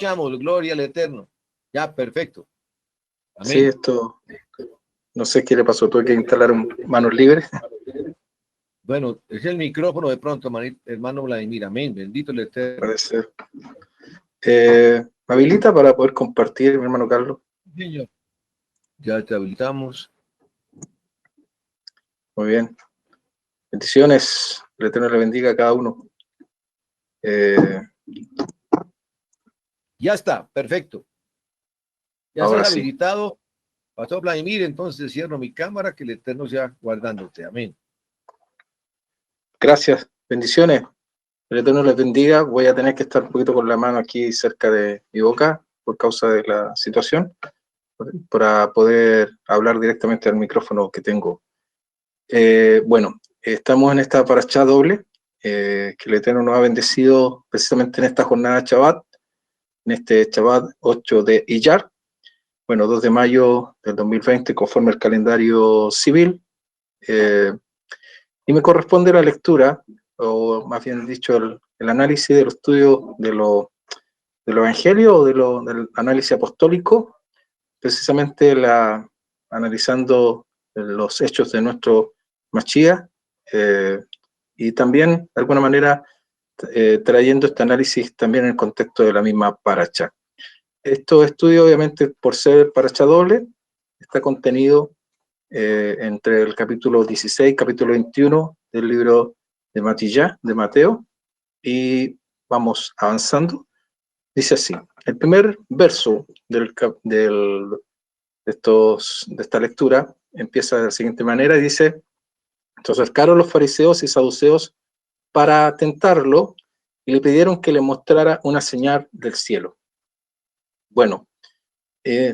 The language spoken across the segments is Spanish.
escuchamos, gloria al Eterno. Ya, perfecto. Sí, Amén. esto, no sé qué le pasó, tuve que instalar manos libres. Bueno, es el micrófono de pronto, hermano Vladimir. Amén. Bendito el Eterno. Puede ser. ¿Me habilita para poder compartir, mi hermano Carlos? Señor. Ya te habilitamos. Muy bien. Bendiciones. El Eterno le bendiga a cada uno. Ya está, perfecto. Ya Ahora estás sí. habilitado. Pastor Vladimir, entonces cierro mi cámara, que el Eterno sea guardándote. Amén. Gracias. Bendiciones. El Eterno les bendiga. Voy a tener que estar un poquito con la mano aquí cerca de mi boca por causa de la situación, para poder hablar directamente al micrófono que tengo. Bueno, estamos en esta parashá doble, que el Eterno nos ha bendecido precisamente en esta jornada de Shabbat, en este Shabbat 8 de Iyar, bueno, 2 de mayo del 2020, conforme al calendario civil, y me corresponde la lectura, o más bien dicho, el análisis de los estudios de los evangelios, o del análisis apostólico, precisamente analizando los hechos de nuestro Mashiach, y también, de alguna manera, trayendo este análisis también en el contexto de la misma paracha. Estos estudios, obviamente, por ser paracha doble, está contenido entre el capítulo 16 y capítulo 21 del libro de Mateo, y vamos avanzando. Dice así: el primer verso de esta lectura empieza de la siguiente manera, y dice: se acercaron los fariseos y saduceos para tentarlo y le pidieron que le mostrara una señal del cielo. Bueno,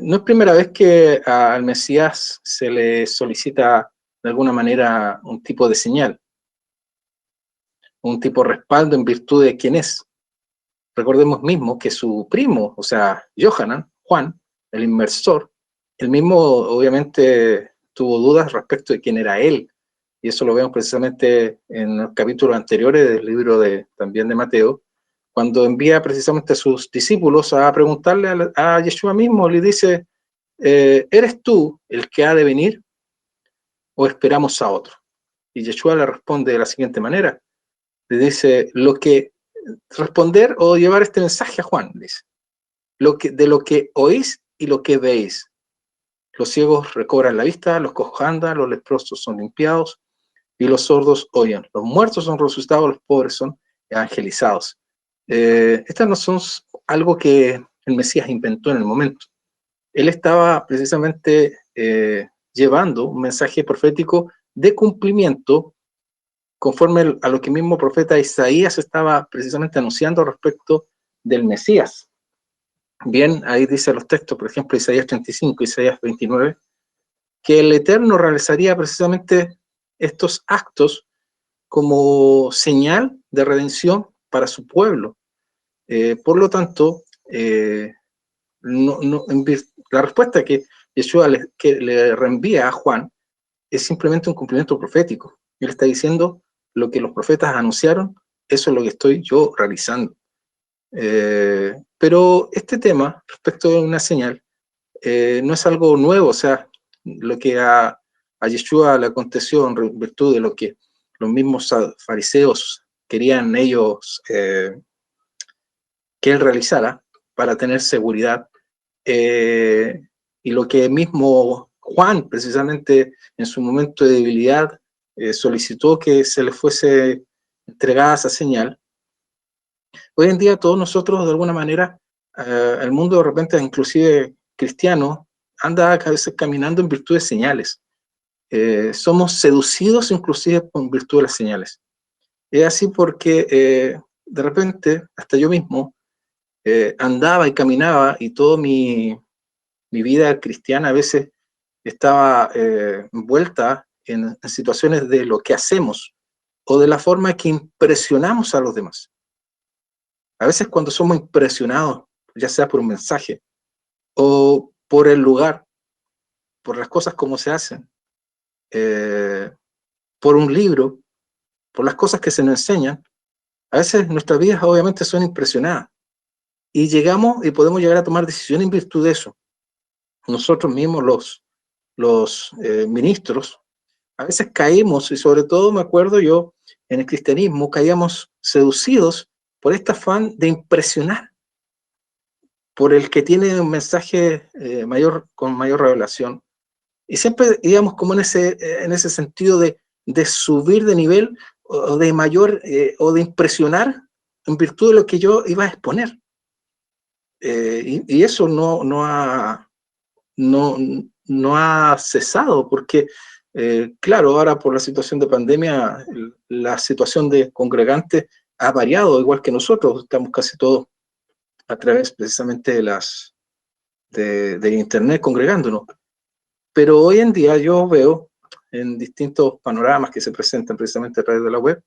no es primera vez que al Mesías se le solicita de alguna manera un tipo de señal, un tipo de respaldo en virtud de quién es. Recordemos mismo que su primo, o sea, Juan, el inmersor, él mismo obviamente tuvo dudas respecto de quién era él, y eso lo vemos precisamente en los capítulos anteriores del libro también de Mateo, cuando envía precisamente a sus discípulos a preguntarle a Yeshua mismo, le dice: ¿eres tú el que ha de venir o esperamos a otro? Y Yeshua le responde de la siguiente manera, le dice: responder o llevar este mensaje a Juan, dice: de lo que oís y lo que veis. Los ciegos recobran la vista, los cojos andan, los leprosos son limpiados y los sordos oyen. Los muertos son resucitados, los pobres son evangelizados. Estas no son algo que el Mesías inventó en el momento. Él estaba precisamente llevando un mensaje profético de cumplimiento, conforme a lo que mismo profeta Isaías estaba precisamente anunciando respecto del Mesías. Bien, ahí dice los textos, por ejemplo, Isaías 35, Isaías 29, que el Eterno realizaría precisamente estos actos como señal de redención para su pueblo. Por lo tanto, la respuesta que Yeshua le reenvía a Juan es simplemente un cumplimiento profético. Él está diciendo: lo que los profetas anunciaron, eso es lo que estoy yo realizando. Pero este tema, respecto de una señal, no es algo nuevo. O sea, lo que a Yeshua le aconteció en virtud de lo que los mismos fariseos querían ellos que él realizara para tener seguridad, y lo que mismo Juan, precisamente en su momento de debilidad, solicitó que se le fuese entregada esa señal. Hoy en día todos nosotros, de alguna manera, el mundo de repente, inclusive cristiano, anda a veces caminando en virtud de señales. Somos seducidos inclusive en virtud de las señales. Es así porque de repente, hasta yo mismo, andaba y caminaba, y toda mi vida cristiana a veces estaba envuelta en situaciones de lo que hacemos o de la forma que impresionamos a los demás. A veces cuando somos impresionados, ya sea por un mensaje o por el lugar, por las cosas como se hacen, por un libro, por las cosas que se nos enseñan, a veces nuestras vidas obviamente son impresionadas. y llegamos y podemos llegar a tomar decisiones en virtud de eso. Nosotros mismos, los ministros, a veces caímos, y sobre todo me acuerdo yo, en el cristianismo, caíamos seducidos por este afán de impresionar, por el que tiene un mensaje con mayor revelación. Y siempre íbamos como en ese sentido de subir de nivel o de mayor, o de impresionar en virtud de lo que yo iba a exponer. Y eso no ha cesado, porque, claro, ahora por la situación de pandemia, la situación de congregantes ha variado, igual que nosotros, estamos casi todos a través precisamente de Internet congregándonos. Pero hoy en día yo veo en distintos panoramas que se presentan precisamente a través de la web,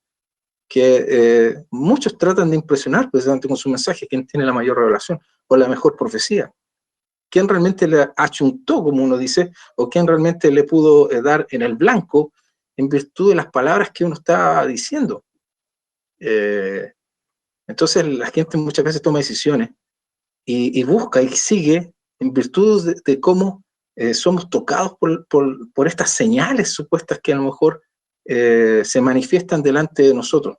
que muchos tratan de impresionar precisamente con su mensaje quién tiene la mayor revelación o la mejor profecía, quién realmente le achuntó, como uno dice, o quién realmente le pudo dar en el blanco en virtud de las palabras que uno está diciendo. Entonces la gente muchas veces toma decisiones y busca y sigue en virtud de cómo somos tocados por estas señales supuestas que a lo mejor se manifiestan delante de nosotros.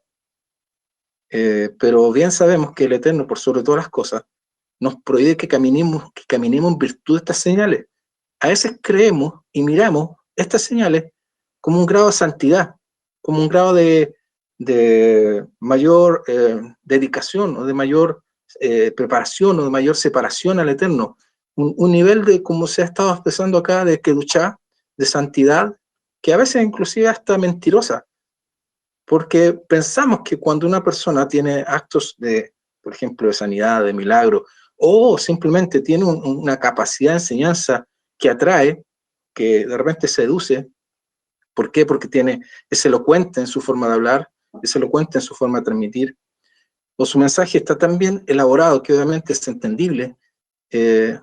Pero bien sabemos que el Eterno, por sobre todas las cosas, nos prohíbe que caminemos en virtud de estas señales. A veces creemos y miramos estas señales como un grado de santidad, como un grado de mayor dedicación o de mayor preparación o de mayor separación al Eterno. Un nivel de, como se ha estado expresando acá, de kedushá, de santidad, que a veces inclusive hasta mentirosa, porque pensamos que cuando una persona tiene actos de, por ejemplo, de sanidad, de milagro, o simplemente tiene una capacidad de enseñanza que atrae, que de repente seduce. ¿Por qué? Porque es elocuente en su forma de hablar, es elocuente en su forma de transmitir, o su mensaje está tan bien elaborado que obviamente es entendible.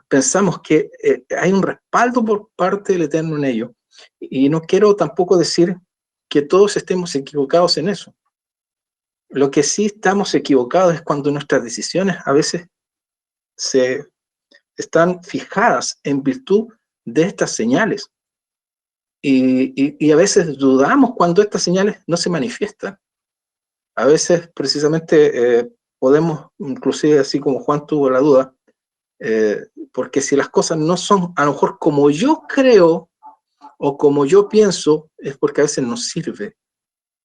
Pensamos que hay un respaldo por parte del Eterno en ello. Y no quiero tampoco decir que todos estemos equivocados en eso. Lo que sí estamos equivocados es cuando nuestras decisiones a veces están fijadas en virtud de estas señales. Y a veces dudamos cuando estas señales no se manifiestan. A veces precisamente podemos, inclusive así como Juan tuvo la duda, porque si las cosas no son a lo mejor como yo creo o como yo pienso, es porque a veces no sirve.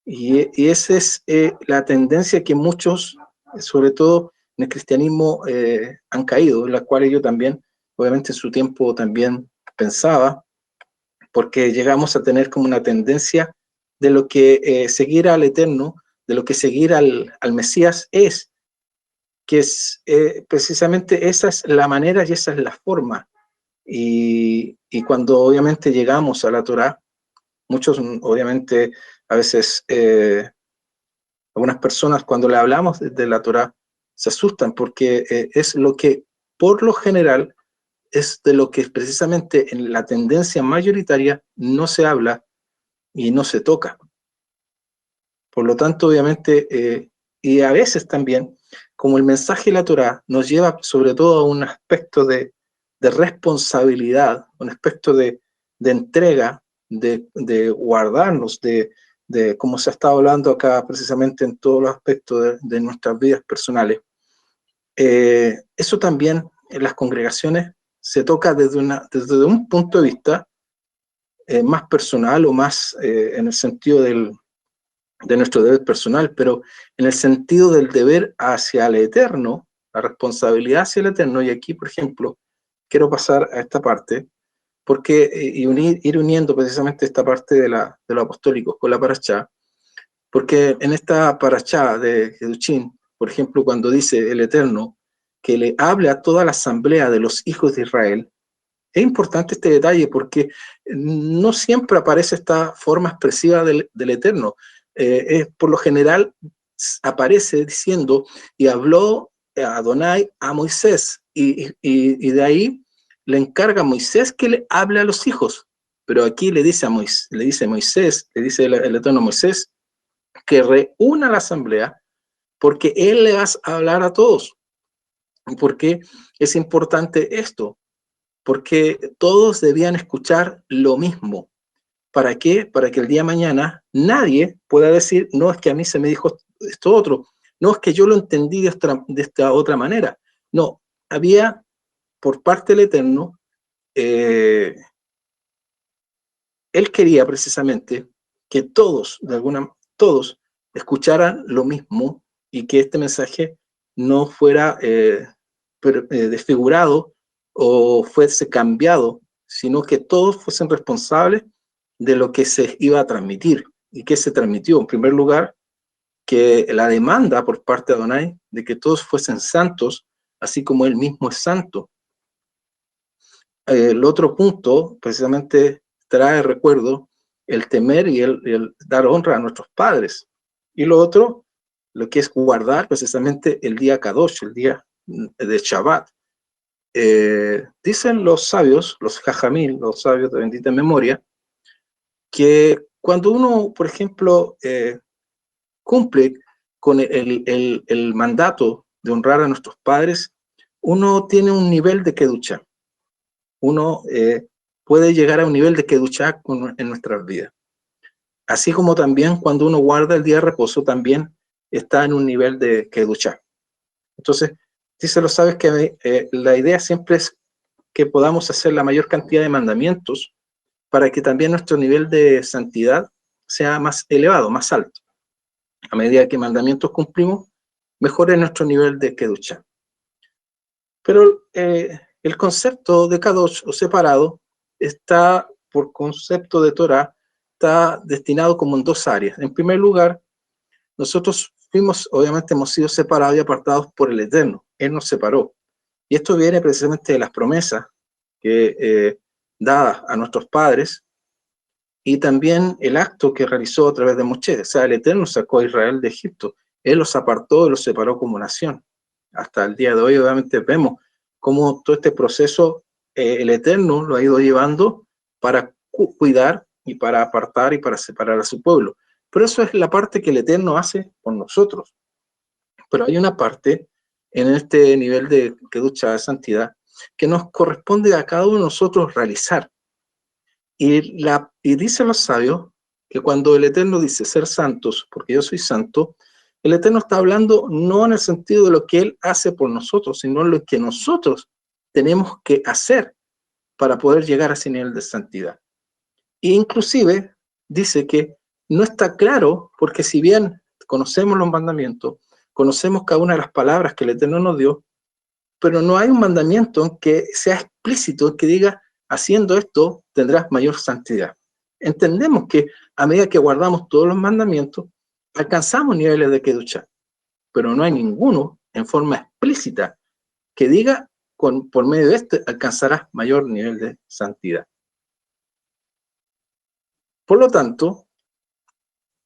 Y esa es la tendencia que muchos, sobre todo en el cristianismo, han caído, en la cual yo también, obviamente en su tiempo también pensaba, porque llegamos a tener como una tendencia de lo que seguir al Eterno, de lo que seguir al Mesías es, que es precisamente esa es la manera y esa es la forma. Y cuando obviamente llegamos a la Torá, muchos obviamente a veces, algunas personas cuando le hablamos de la Torá se asustan porque es lo que por lo general es de lo que precisamente en la tendencia mayoritaria no se habla y no se toca. Por lo tanto, obviamente, y a veces también, como el mensaje de la Torá nos lleva sobre todo a un aspecto de responsabilidad, un aspecto de entrega, de guardarnos, como se ha estado hablando acá precisamente en todos los aspectos de nuestras vidas personales. Eso también en las congregaciones se toca desde un punto de vista más personal o más en el sentido de nuestro deber personal, pero en el sentido del deber hacia el Eterno, la responsabilidad hacia el Eterno. Y aquí, por ejemplo, quiero pasar a esta parte, porque ir uniendo precisamente esta parte de los apostólicos con la parashá, porque en esta parashá de Kedushim, por ejemplo, cuando dice el Eterno que le hable a toda la asamblea de los hijos de Israel, es importante este detalle porque no siempre aparece esta forma expresiva del Eterno. Por lo general aparece diciendo, y habló Adonai a Moisés, y de ahí le encarga a Moisés que le hable a los hijos. Pero aquí le dice Moisés, le dice el Eterno a Moisés, que reúna la asamblea porque él le va a hablar a todos. ¿Y por qué es importante esto? Porque todos debían escuchar lo mismo. ¿Para qué? Para que el día de mañana nadie pueda decir, no, es que a mí se me dijo esto otro, no, es que yo lo entendí de esta otra manera. No, había por parte del Eterno, él quería precisamente que todos, todos escucharan lo mismo y que este mensaje no fuera desfigurado o fuese cambiado, sino que todos fuesen responsables de lo que se iba a transmitir. ¿Y qué se transmitió? En primer lugar, que la demanda por parte de Adonai de que todos fuesen santos, así como él mismo es santo. El otro punto, precisamente, trae recuerdo el temer y el dar honra a nuestros padres. Y lo otro, lo que es guardar precisamente el día Kadosh, el día de Shabbat. Dicen los sabios, los jajamil, los sabios de bendita memoria, que cuando uno, por ejemplo, cumple con el mandato de honrar a nuestros padres, uno tiene un nivel de kedushá. Uno puede llegar a un nivel de kedushá en nuestras vidas. Así como también cuando uno guarda el día de reposo, también está en un nivel de kedushá. Entonces, dice los sabios que la idea siempre es que podamos hacer la mayor cantidad de mandamientos para que también nuestro nivel de santidad sea más elevado, más alto. A medida que mandamientos cumplimos, mejora nuestro nivel de kedushá. Pero el concepto de kadosh o separado está, por concepto de Torah, está destinado como en dos áreas. En primer lugar, nosotros obviamente hemos sido separados y apartados por el Eterno. Él nos separó. Y esto viene precisamente de las promesas que dadas a nuestros padres y también el acto que realizó a través de Moshe. O sea, el Eterno sacó a Israel de Egipto. Él los apartó y los separó como nación. Hasta el día de hoy, obviamente, vemos cómo todo este proceso el Eterno lo ha ido llevando para cuidar y para apartar y para separar a su pueblo. Pero eso es la parte que el Eterno hace con nosotros. Pero hay una parte en este nivel de kedushá, de santidad, que nos corresponde a cada uno de nosotros realizar. Y dicen los sabios que cuando el Eterno dice ser santos, porque yo soy santo, el Eterno está hablando no en el sentido de lo que Él hace por nosotros, sino en lo que nosotros tenemos que hacer para poder llegar a ese nivel de santidad. E inclusive dice que no está claro, porque si bien conocemos los mandamientos, conocemos cada una de las palabras que el Eterno nos dio, pero no hay un mandamiento que sea explícito, que diga, haciendo esto tendrás mayor santidad. Entendemos que a medida que guardamos todos los mandamientos, alcanzamos niveles de kedushá, pero no hay ninguno en forma explícita que diga, por medio de este alcanzarás mayor nivel de santidad. Por lo tanto,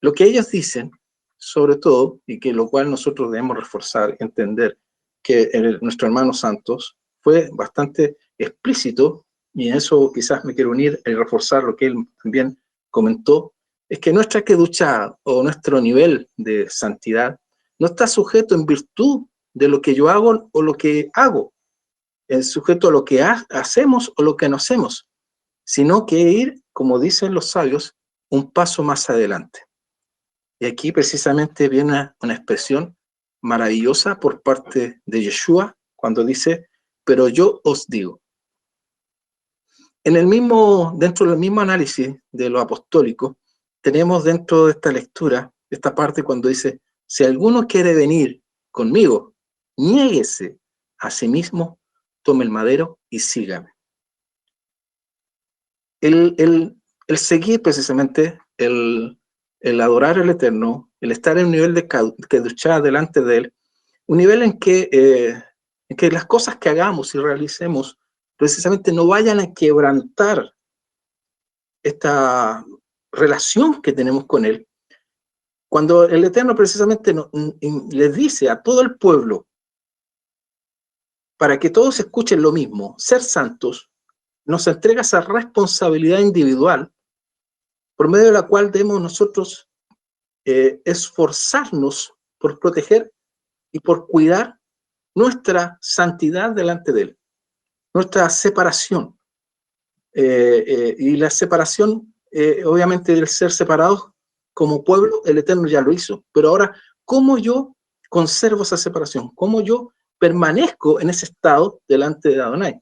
lo que ellos dicen, sobre todo, y que lo cual nosotros debemos reforzar, entender que nuestro hermano Santos fue bastante explícito, y en eso quizás me quiero unir y reforzar lo que él también comentó, es que nuestra kedushá o nuestro nivel de santidad no está sujeto en virtud de lo que yo hago o lo que hago, es sujeto a lo que hacemos o lo que no hacemos, sino que ir, como dicen los sabios, un paso más adelante. Y aquí precisamente viene una expresión maravillosa por parte de Yeshua cuando dice, pero yo os digo. Dentro del mismo análisis de lo apostólico, tenemos dentro de esta lectura, esta parte cuando dice, si alguno quiere venir conmigo, niéguese a sí mismo, tome el madero y sígame. El seguir precisamente, el adorar al Eterno, el estar en un nivel de kedushá delante de Él, un nivel en que las cosas que hagamos y realicemos precisamente no vayan a quebrantar esta relación que tenemos con Él. Cuando el Eterno precisamente les dice a todo el pueblo, para que todos escuchen lo mismo, ser santos, nos entrega esa responsabilidad individual por medio de la cual debemos nosotros esforzarnos por proteger y por cuidar nuestra santidad delante de Él, nuestra separación. Y la separación, obviamente, del ser separados como pueblo, el Eterno ya lo hizo. Pero ahora, ¿cómo yo conservo esa separación? ¿Cómo yo permanezco en ese estado delante de Adonai?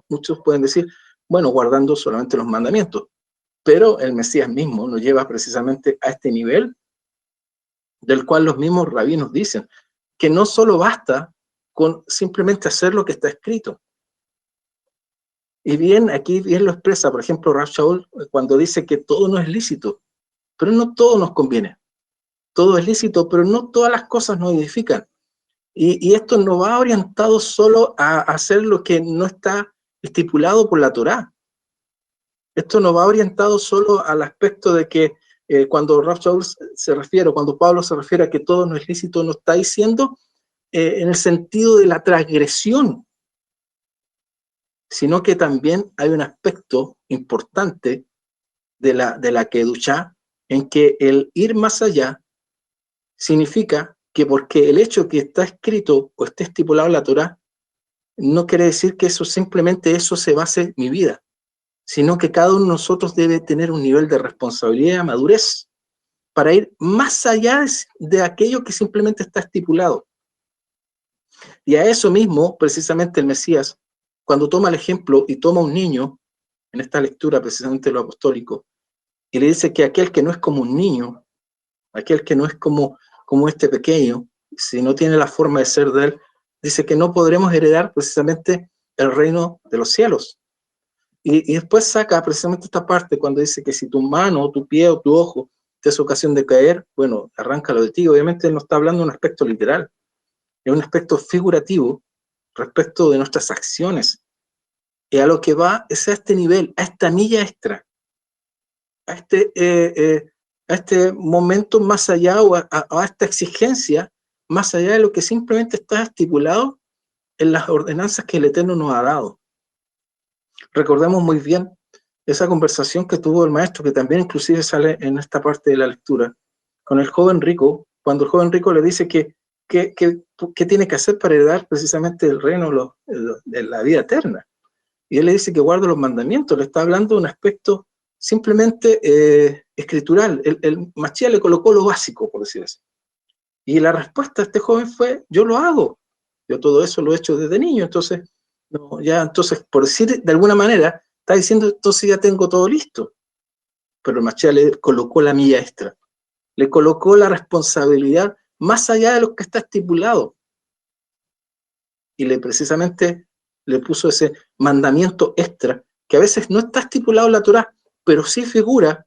Muchos pueden decir, bueno, guardando solamente los mandamientos. Pero el Mesías mismo nos lleva precisamente a este nivel del cual los mismos rabinos dicen que no solo basta con simplemente hacer lo que está escrito. Y bien, aquí bien lo expresa, por ejemplo, Rav Shaul, cuando dice que todo no es lícito, pero no todo nos conviene. Todo es lícito, pero no todas las cosas nos edifican. Y esto no va orientado solo a hacer lo que no está estipulado por la Torá. Esto no va orientado solo al aspecto de que cuando Rav Shaul se refiere, cuando Pablo se refiere a que todo no es lícito, no está diciendo en el sentido de la transgresión, sino que también hay un aspecto importante de la Kedushá, en que el ir más allá significa que porque el hecho que está escrito o esté estipulado en la Torá, no quiere decir que eso simplemente eso se base en mi vida, sino que cada uno de nosotros debe tener un nivel de responsabilidad, madurez, para ir más allá de aquello que simplemente está estipulado. Y a eso mismo, precisamente el Mesías, cuando toma el ejemplo y toma un niño, en esta lectura precisamente lo apostólico, y le dice que aquel que no es como un niño, aquel que no es como este pequeño, si no tiene la forma de ser de él, dice que no podremos heredar precisamente el reino de los cielos. Y después saca precisamente esta parte cuando dice que si tu mano, tu pie o tu ojo te es ocasión de caer, bueno, arráncalo de ti. Obviamente no está hablando de un aspecto literal, es un aspecto figurativo respecto de nuestras acciones. Y a lo que va es a este nivel, a esta milla extra, a este momento más allá o a esta exigencia más allá de lo que simplemente está estipulado en las ordenanzas que el Eterno nos ha dado. Recordemos muy bien esa conversación que tuvo el maestro, que también inclusive sale en esta parte de la lectura, con el joven rico, cuando el joven rico le dice que tiene que hacer para heredar precisamente el reino de la vida eterna. Y él le dice que guarda los mandamientos, le está hablando de un aspecto simplemente escritural. El Mashiach le colocó lo básico, por decir así. Y la respuesta de este joven fue, yo lo hago. Yo todo eso lo he hecho desde niño, entonces, entonces, por decir de alguna manera, está diciendo, entonces ya tengo todo listo. Pero el Mashiach le colocó la milla extra, le colocó la responsabilidad más allá de lo que está estipulado. Y precisamente le puso ese mandamiento extra, que a veces no está estipulado en la Torá, pero sí figura.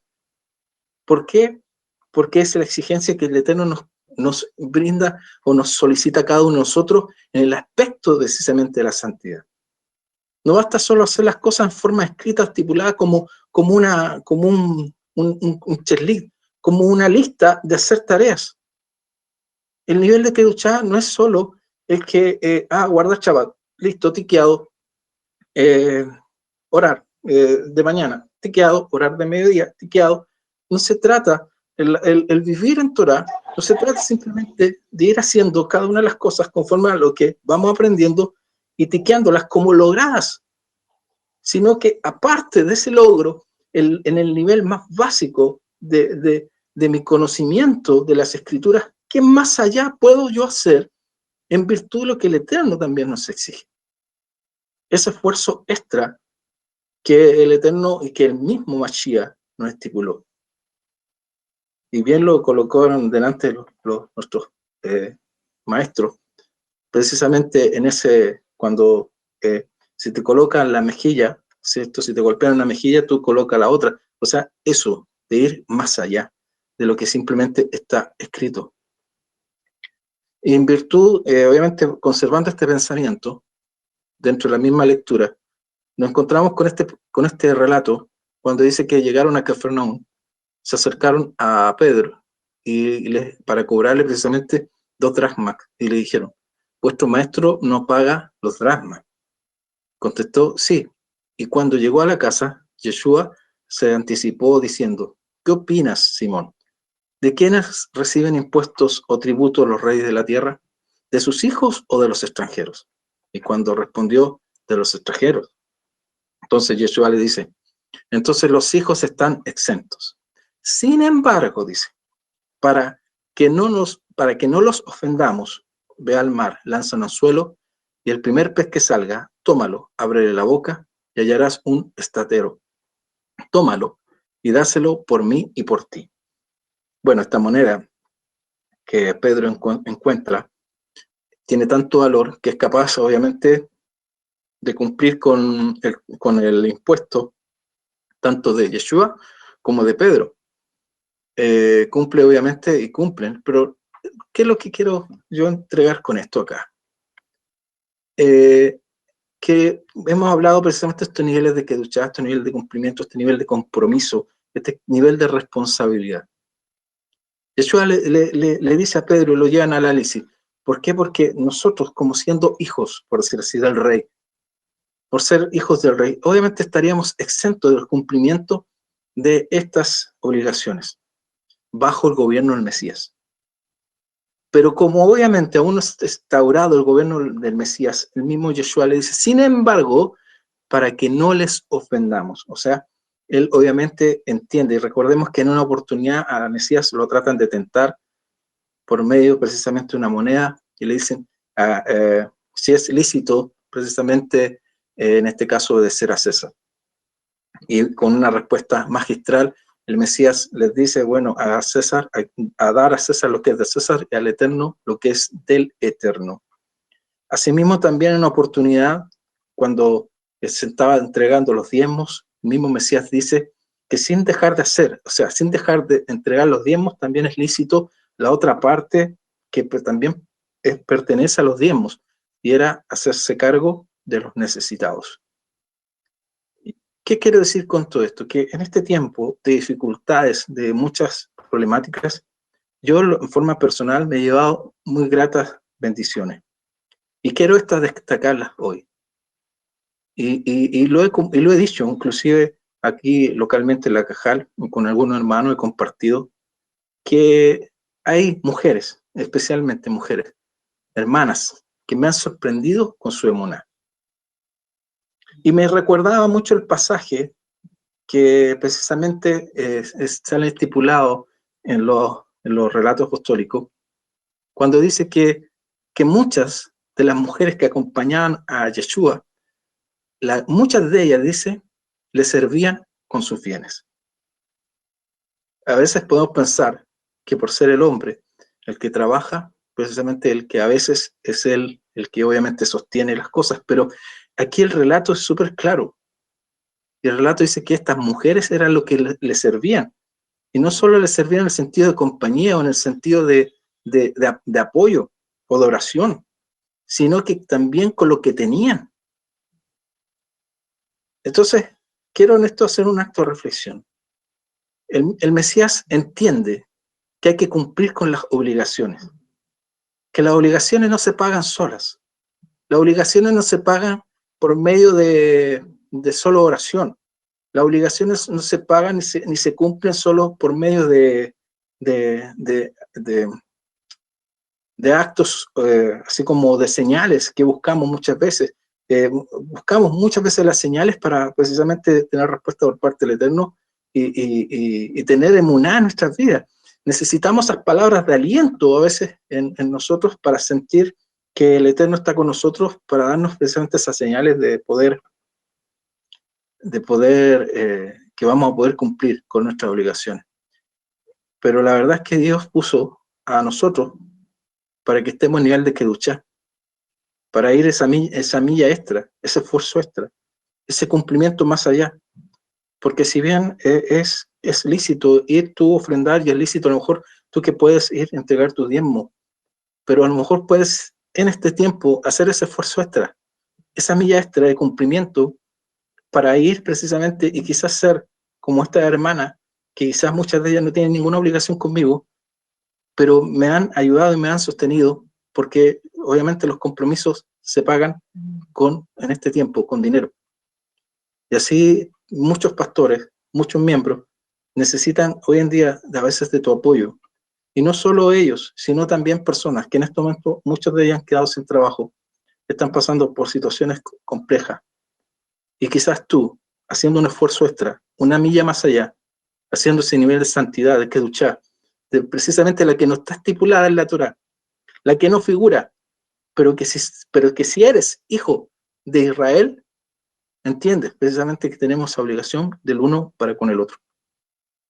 ¿Por qué? Porque es la exigencia que el Eterno nos brinda o nos solicita a cada uno de nosotros en el aspecto precisamente de la santidad. No basta solo hacer las cosas en forma escrita, estipulada como un checklist, como una lista de hacer tareas. El nivel de Kedushá no es solo el que, guardar Shabbat, listo, tiqueado, orar de mañana, tiqueado, orar de mediodía, tiqueado. No se trata, el vivir en Torah, no se trata simplemente de ir haciendo cada una de las cosas conforme a lo que vamos aprendiendo y tiqueándolas como logradas, sino que aparte de ese logro, en el nivel más básico de mi conocimiento de las escrituras, ¿qué más allá puedo yo hacer en virtud de lo que el Eterno también nos exige? Ese esfuerzo extra que el Eterno y que el mismo Mashiach nos estipuló. Y bien lo colocaron delante de nuestros maestros, precisamente en ese, cuando si te colocan la mejilla, ¿cierto? Si te golpean una mejilla, tú colocas la otra. O sea, eso de ir más allá de lo que simplemente está escrito. Y en virtud, obviamente, conservando este pensamiento, dentro de la misma lectura, nos encontramos con este relato, cuando dice que llegaron a Cafarnaúm, se acercaron a Pedro para cobrarle precisamente 2 dracmas, y le dijeron, vuestro maestro no paga los dracmas. Contestó, sí. Y cuando llegó a la casa, Yeshua se anticipó diciendo, ¿qué opinas, Simón? ¿De quiénes reciben impuestos o tributos los reyes de la tierra? ¿De sus hijos o de los extranjeros? Y cuando respondió, de los extranjeros. Entonces Yeshua le dice, entonces los hijos están exentos. Sin embargo, dice, para que no los ofendamos, ve al mar, lánzalo al suelo, y el primer pez que salga, tómalo, ábrele la boca, y hallarás un estatero. Tómalo, y dáselo por mí y por ti. Bueno, esta moneda que Pedro encuentra tiene tanto valor que es capaz, obviamente, de cumplir con el impuesto, tanto de Yeshua como de Pedro. Cumple, obviamente, y cumplen, pero ¿qué es lo que quiero yo entregar con esto acá? Que hemos hablado precisamente de estos niveles de kedushá, este nivel de cumplimiento, este nivel de compromiso, este nivel de responsabilidad. Yeshua le dice a Pedro y lo lleva al análisis. ¿Por qué? Porque nosotros, como siendo hijos, por decir así, del rey, por ser hijos del rey, obviamente estaríamos exentos del cumplimiento de estas obligaciones bajo el gobierno del Mesías. Pero como obviamente aún no está instaurado el gobierno del Mesías, el mismo Yeshua le dice, sin embargo, para que no les ofendamos. O sea, él obviamente entiende, y recordemos que en una oportunidad a Mesías lo tratan de tentar por medio precisamente de una moneda, y le dicen si es lícito precisamente en este caso obedecer a César. Y con una respuesta magistral, el Mesías les dice, bueno, a César, a dar a César lo que es de César y al Eterno lo que es del Eterno. Asimismo, también en una oportunidad, cuando se estaba entregando los diezmos, el mismo Mesías dice que sin dejar de hacer, o sea, sin dejar de entregar los diezmos, también es lícito la otra parte que también pertenece a los diezmos, y era hacerse cargo de los necesitados. ¿Qué quiero decir con todo esto? Que en este tiempo de dificultades, de muchas problemáticas, yo en forma personal me he llevado muy gratas bendiciones. Y quiero estas destacarlas hoy. Y lo he dicho, inclusive aquí localmente en La Cajal, con algunos hermanos he compartido que hay mujeres, especialmente mujeres, hermanas, que me han sorprendido con su emuná. Y me recordaba mucho el pasaje que precisamente sale estipulado en los relatos apostólicos, cuando dice que muchas de las mujeres que acompañaban a Yeshua, muchas de ellas, dice, le servían con sus bienes. A veces podemos pensar que por ser el hombre, el que trabaja, precisamente el que a veces es el que obviamente sostiene las cosas, pero aquí el relato es súper claro. Y el relato dice que estas mujeres eran lo que le servían. Y no solo le servían en el sentido de compañía o en el sentido de apoyo o de oración, sino que también con lo que tenían. Entonces, quiero en esto hacer un acto de reflexión. El Mesías entiende que hay que cumplir con las obligaciones, que las obligaciones no se pagan solas, las obligaciones no se pagan por medio de solo oración, las obligaciones no se pagan ni se cumplen solo por medio de actos, así como de señales que buscamos muchas veces. Buscamos muchas veces las señales para precisamente tener respuesta por parte del Eterno y tener emuná en nuestras vidas. Necesitamos esas palabras de aliento a veces en nosotros para sentir que el Eterno está con nosotros, para darnos precisamente esas señales de poder que vamos a poder cumplir con nuestras obligaciones. Pero la verdad es que Dios puso a nosotros para que estemos en nivel de kedushá, para ir esa milla extra, ese esfuerzo extra, ese cumplimiento más allá. Porque si bien es lícito ir tú a ofrendar, y es lícito a lo mejor tú que puedes ir a entregar tu diezmo, pero a lo mejor puedes en este tiempo hacer ese esfuerzo extra, esa milla extra de cumplimiento para ir precisamente y quizás ser como esta hermana, que quizás muchas de ellas no tienen ninguna obligación conmigo, pero me han ayudado y me han sostenido, porque obviamente los compromisos se pagan en este tiempo, con dinero. Y así muchos pastores, muchos miembros, necesitan hoy en día a veces de tu apoyo, Y no solo ellos, sino también personas que en este momento, muchos de ellos han quedado sin trabajo, están pasando por situaciones complejas. Y quizás tú, haciendo un esfuerzo extra, una milla más allá, haciendo ese nivel de santidad, de kedushá, de precisamente la que no está estipulada en la Torá, la que no figura, pero que si eres hijo de Israel, entiendes precisamente que tenemos esa obligación del uno para con el otro.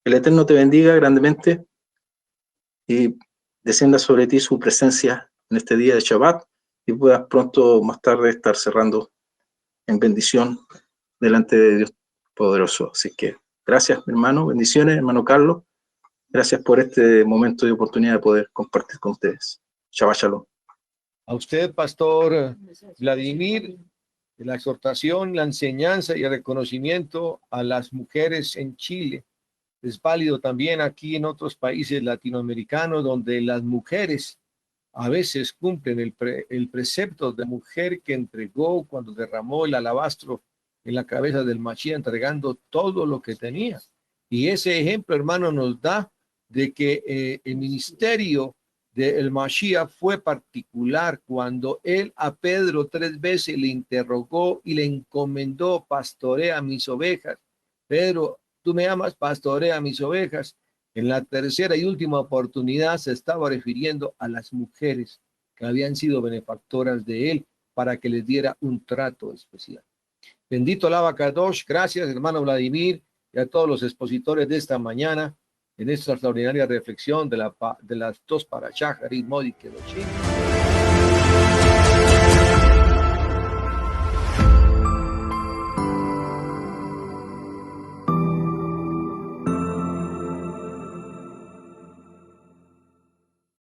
El Eterno te bendiga grandemente y descienda sobre ti su presencia en este día de Shabbat y puedas pronto, más tarde, estar cerrando en bendición delante de Dios poderoso. Así que gracias, mi hermano, bendiciones, hermano Carlos. Gracias por este momento de oportunidad de poder compartir con ustedes. Shabbat Shalom. A usted, Pastor Vladimir, la exhortación, la enseñanza y el reconocimiento a las mujeres en Chile. Es válido también aquí en otros países latinoamericanos donde las mujeres a veces cumplen el precepto de mujer que entregó cuando derramó el alabastro en la cabeza del Mashiach, entregando todo lo que tenía. Y ese ejemplo, hermano, nos da de que el ministerio del Mashiach fue particular cuando él a Pedro 3 veces le interrogó y le encomendó: pastorea mis ovejas. Pedro, tú me amas, pastorea mis ovejas. En la tercera y última oportunidad se estaba refiriendo a las mujeres que habían sido benefactoras de él para que les diera un trato especial. Bendito el Abacadosh. Gracias, hermano Vladimir, y a todos los expositores de esta mañana en esta extraordinaria reflexión de las dos parashá, Harit, Mod y Kedoshim.